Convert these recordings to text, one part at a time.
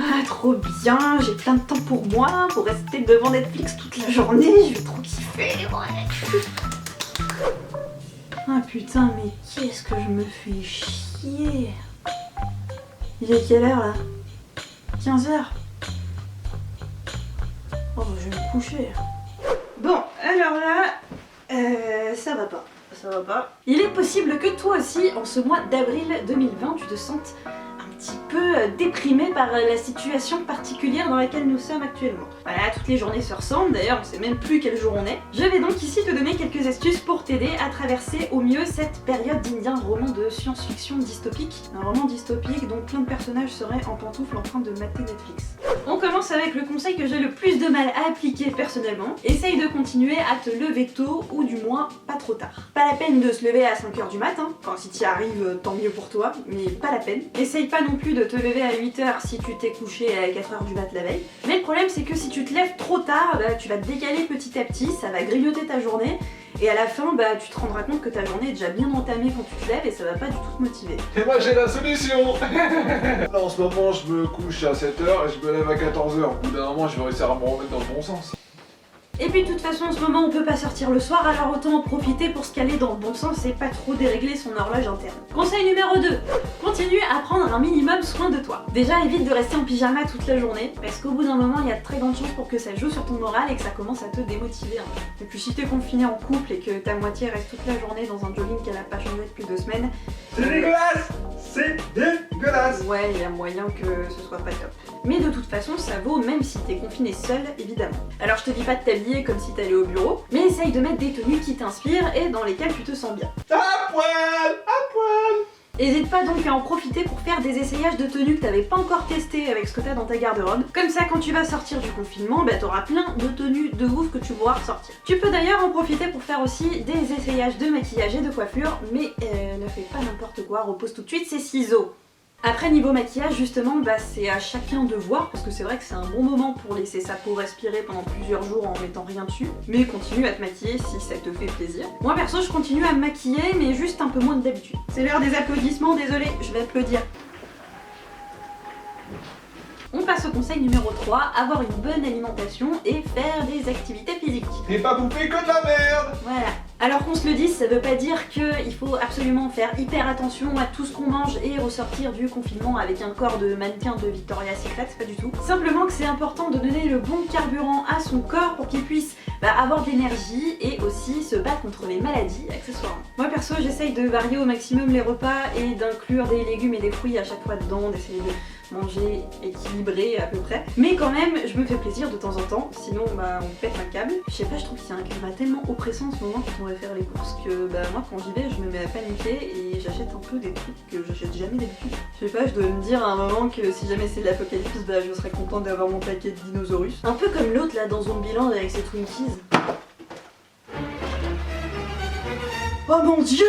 Ah, trop bien, j'ai plein de temps pour moi, pour rester devant Netflix toute la journée, je vais trop kiffer, ouais. Ah putain, mais qu'est-ce que je me fais chier. Il est quelle heure là? 15h. Oh bah je vais me coucher. Bon, alors là, ça va pas. Ça va pas. Il est possible que toi aussi, en ce mois d'avril 2020, tu te sentes un petit peu déprimé par la situation particulière dans laquelle nous sommes actuellement. Voilà, toutes les journées se ressemblent, d'ailleurs on sait même plus quel jour on est. Je vais donc ici te donner quelques astuces pour t'aider à traverser au mieux cette période digne d'un roman de science-fiction dystopique. Un roman dystopique dont plein de personnages seraient en pantoufles en train de mater Netflix. On commence avec le conseil que j'ai le plus de mal à appliquer personnellement. Essaye de continuer à te lever tôt ou du moins pas trop tard. Pas la peine de se lever à 5h du matin, enfin si t'y arrives tant mieux pour toi, mais pas la peine. Essaye pas non plus de te lever à 8h si tu t'es couché à 4h du mat la veille. Mais le problème c'est que si tu te lèves trop tard, bah, tu vas te décaler petit à petit, ça va grignoter ta journée. Et à la fin, bah, tu te rendras compte que ta journée est déjà bien entamée quand tu te lèves et ça va pas du tout te motiver. Et moi j'ai la solution. Là en ce moment je me couche à 7h et je me lève à 14h. Au bout d'un moment je vais réussir à me remettre dans le bon sens. Et puis de toute façon en ce moment on peut pas sortir le soir, alors autant en profiter pour se caler dans le bon sens et pas trop dérégler son horloge interne. Conseil numéro 2, continue à prendre un minimum soin de toi. Déjà évite de rester en pyjama toute la journée, parce qu'au bout d'un moment il y a de très grandes chances pour que ça joue sur ton moral et que ça commence à te démotiver un peu. Et puis si t'es confiné en couple et que ta moitié reste toute la journée dans un jogging qu'elle a pas changé depuis 2 semaines... C'est dégueulasse. C'est dégueulasse. Ouais, il y a moyen que ce soit pas top. Mais de toute façon, ça vaut même si t'es confiné seul, évidemment. Alors je te dis pas de t'habiller comme si t'allais au bureau, mais essaye de mettre des tenues qui t'inspirent et dans lesquelles tu te sens bien. À poil. À poil. N'hésite pas donc à en profiter pour faire des essayages de tenues que t'avais pas encore testé avec ce que t'as dans ta garde-robe. Comme ça, quand tu vas sortir du confinement, bah t'auras plein de tenues de ouf que tu pourras ressortir. Tu peux d'ailleurs en profiter pour faire aussi des essayages de maquillage et de coiffure, mais ne fais pas n'importe quoi, repose tout de suite ces ciseaux. Après niveau maquillage justement, bah c'est à chacun de voir parce que c'est vrai que c'est un bon moment pour laisser sa peau respirer pendant plusieurs jours en mettant rien dessus. Mais continue à te maquiller si ça te fait plaisir. Moi perso je continue à me maquiller mais juste un peu moins que d'habitude. C'est l'heure des applaudissements, désolé, je vais applaudir. On passe au conseil numéro 3, avoir une bonne alimentation et faire des activités physiques. Et pas bouffer que de la merde. Voilà. Alors qu'on se le dise, ça veut pas dire qu'il faut absolument faire hyper attention à tout ce qu'on mange et ressortir du confinement avec un corps de mannequin de Victoria's Secret, pas du tout. Simplement que c'est important de donner le bon carburant à son corps pour qu'il puisse avoir de l'énergie et aussi se battre contre les maladies accessoirement. Moi perso j'essaye de varier au maximum les repas et d'inclure des légumes et des fruits à chaque fois dedans, d'essayer de manger équilibré à peu près. Mais quand même, je me fais plaisir de temps en temps, sinon bah on pète un câble. Je sais pas, je trouve qu'il y a un climat tellement oppressant en ce moment quand on va faire les courses que bah moi quand j'y vais, je me mets à paniquer et j'achète un peu des trucs que j'achète jamais d'habitude. Je sais pas, je dois me dire à un moment que si jamais c'est de l'apocalypse, bah je serais contente d'avoir mon paquet de dinosaures. Un peu comme l'autre là dans Zombieland avec ses Twinkies. Oh mon dieu!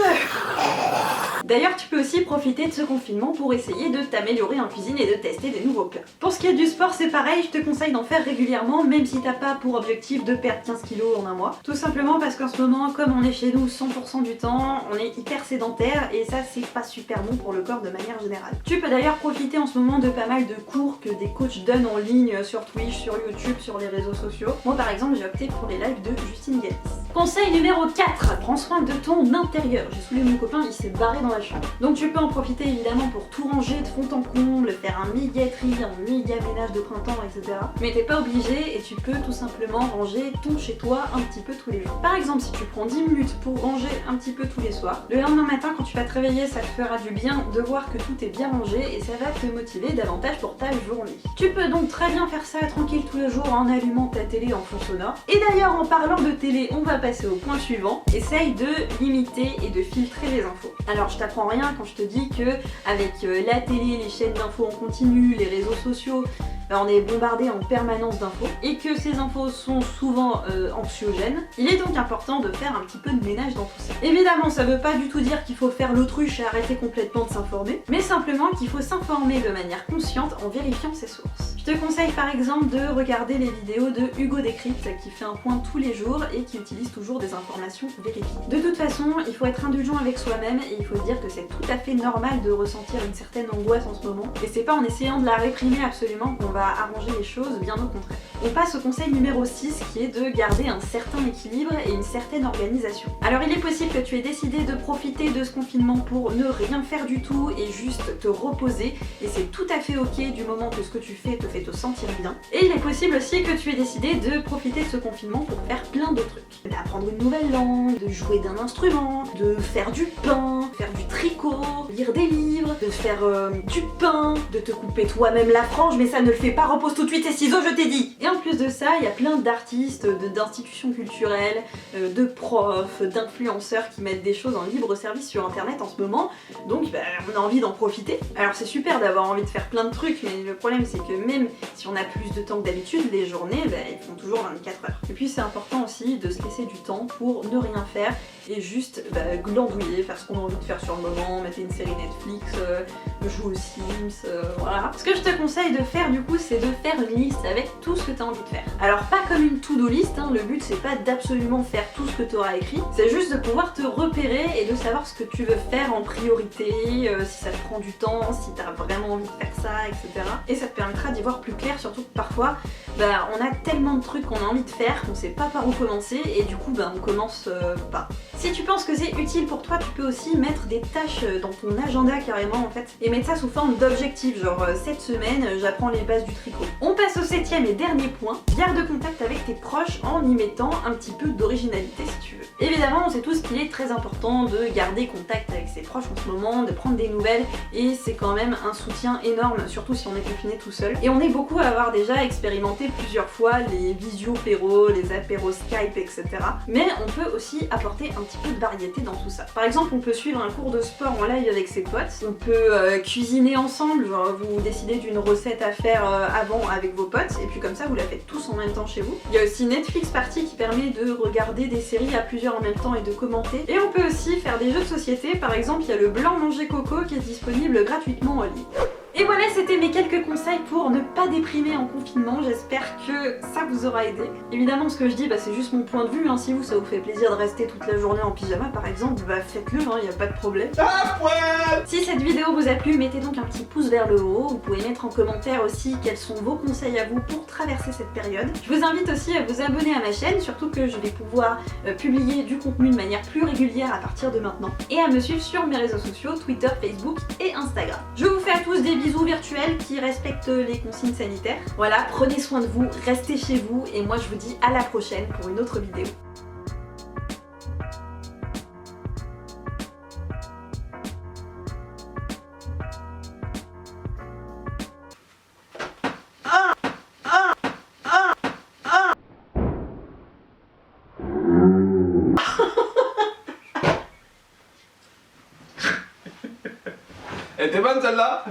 D'ailleurs, tu peux aussi profiter de ce confinement pour essayer de t'améliorer en cuisine et de tester des nouveaux plats. Pour ce qui est du sport, c'est pareil, je te conseille d'en faire régulièrement, même si t'as pas pour objectif de perdre 15 kilos en un mois. Tout simplement parce qu'en ce moment, comme on est chez nous 100% du temps, on est hyper sédentaire et ça c'est pas super bon pour le corps de manière générale. Tu peux d'ailleurs profiter en ce moment de pas mal de cours que des coachs donnent en ligne sur Twitch, sur YouTube, sur les réseaux sociaux. Moi par exemple, j'ai opté pour les lives de Justine Galis. Conseil numéro 4, prends soin de ton intérieur. J'ai saoulé mon copain, il s'est barré dans la chambre. Donc tu peux en profiter évidemment pour tout ranger de fond en comble, faire un méga tri, un méga ménage de printemps, etc. Mais t'es pas obligé et tu peux tout simplement ranger ton chez toi un petit peu tous les jours. Par exemple, si tu prends 10 minutes pour ranger un petit peu tous les soirs, le lendemain matin quand tu vas te réveiller, ça te fera du bien de voir que tout est bien rangé et ça va te motiver davantage pour ta journée. Tu peux donc très bien faire ça tranquille tous les jours en allumant ta télé en fond sonore. Et d'ailleurs en parlant de télé, on va passer au point suivant. Essaye de limiter et de filtrer les infos. Alors je t'apprends rien quand je te dis que avec la télé, les chaînes d'infos en continu, les réseaux sociaux, on est bombardé en permanence d'infos et que ces infos sont souvent anxiogènes, il est donc important de faire un petit peu de ménage dans tout ça. Évidemment, ça veut pas du tout dire qu'il faut faire l'autruche et arrêter complètement de s'informer, mais simplement qu'il faut s'informer de manière consciente en vérifiant ses sources. Je te conseille par exemple de regarder les vidéos de Hugo Décrypte qui fait un point tous les jours et qui utilise toujours des informations vérifiées. De toute façon, il faut être indulgent avec soi-même et il faut se dire que c'est tout à fait normal de ressentir une certaine angoisse en ce moment, et c'est pas en essayant de la réprimer absolument qu'on va arranger les choses, bien au contraire. On passe au conseil numéro 6 qui est de garder un certain équilibre et une certaine organisation. Alors il est possible que tu aies décidé de profiter de ce confinement pour ne rien faire du tout et juste te reposer, et c'est tout à fait ok du moment que ce que tu fais te fait te sentir bien. Et il est possible aussi que tu aies décidé de profiter de ce confinement pour faire plein de trucs. D'apprendre une nouvelle langue, de jouer d'un instrument, de faire du pain, faire du tricot, lire des livres, de faire du pain, de te couper toi-même la frange, mais ça ne le fait pas, repose tout de suite tes ciseaux, je t'ai dit. Et en plus de ça, il y a plein d'artistes, d'institutions culturelles, de profs, d'influenceurs qui mettent des choses en libre service sur internet en ce moment, donc on a envie d'en profiter. Alors c'est super d'avoir envie de faire plein de trucs, mais le problème c'est que même si on a plus de temps que d'habitude, les journées ils font toujours 24 heures. Et puis c'est important aussi de se laisser du temps pour ne rien faire et juste glandouiller, faire ce qu'on a envie de faire sur le moment, mettre une série Netflix, jouer aux Sims, voilà. Ce que je te conseille de faire du coup, c'est de faire une liste avec tout ce que tu as envie de faire. Alors pas comme une to-do list, hein, le but c'est pas d'absolument faire tout ce que tu auras écrit, c'est juste de pouvoir te repérer et de savoir ce que tu veux faire en priorité, si ça te prend du temps, si tu as vraiment envie de faire ça, etc. Et ça te permettra d'y voir plus clair, surtout que parfois on a tellement de trucs qu'on a envie de faire qu'on sait pas par où commencer et du coup on commence pas. Si tu penses que c'est utile pour toi, tu peux aussi mettre des tâches dans ton agenda carrément en fait et mettre ça sous forme d'objectifs, genre cette semaine j'apprends les bases du tricot. On passe au 7e et dernier point, garde contact avec tes proches en y mettant un petit peu d'originalité si tu veux. Évidemment on sait tous qu'il est très important de garder contact avec ses proches en ce moment, de prendre des nouvelles, et c'est quand même un soutien énorme, surtout si on est confiné tout seul. Et on est beaucoup à avoir déjà expérimenté plusieurs fois les visio-péros, les apéros Skype, etc. Mais on peut aussi apporter un petit peu de variété dans tout ça. Par exemple, on peut suivre un cours de sport en live avec ses potes, on peut cuisiner ensemble, genre vous décidez d'une recette à faire avant avec vos potes, et puis comme ça vous la faites tous en même temps chez vous. Il y a aussi Netflix Party qui permet de regarder des séries à plusieurs en même temps et de commenter. Et on peut aussi faire des jeux de société, par exemple il y a le Blanc Manger Coco qui est disponible gratuitement en ligne. Et voilà, c'était mes quelques conseils pour ne pas déprimer en confinement, j'espère que ça vous aura aidé. Évidemment ce que je dis c'est juste mon point de vue, hein. Si vous ça vous fait plaisir de rester toute la journée en pyjama par exemple, faites-le, y a pas de problème. Si cette vidéo vous a plu, mettez donc un petit pouce vers le haut, vous pouvez mettre en commentaire aussi quels sont vos conseils à vous pour traverser cette période. Je vous invite aussi à vous abonner à ma chaîne, surtout que je vais pouvoir publier du contenu de manière plus régulière à partir de maintenant. Et à me suivre sur mes réseaux sociaux, Twitter, Facebook et Instagram. Je vous fais à tous des bisous virtuels qui respectent les consignes sanitaires. Voilà, prenez soin de vous, restez chez vous et moi je vous dis à la prochaine pour une autre vidéo. Elle était bonne celle-là.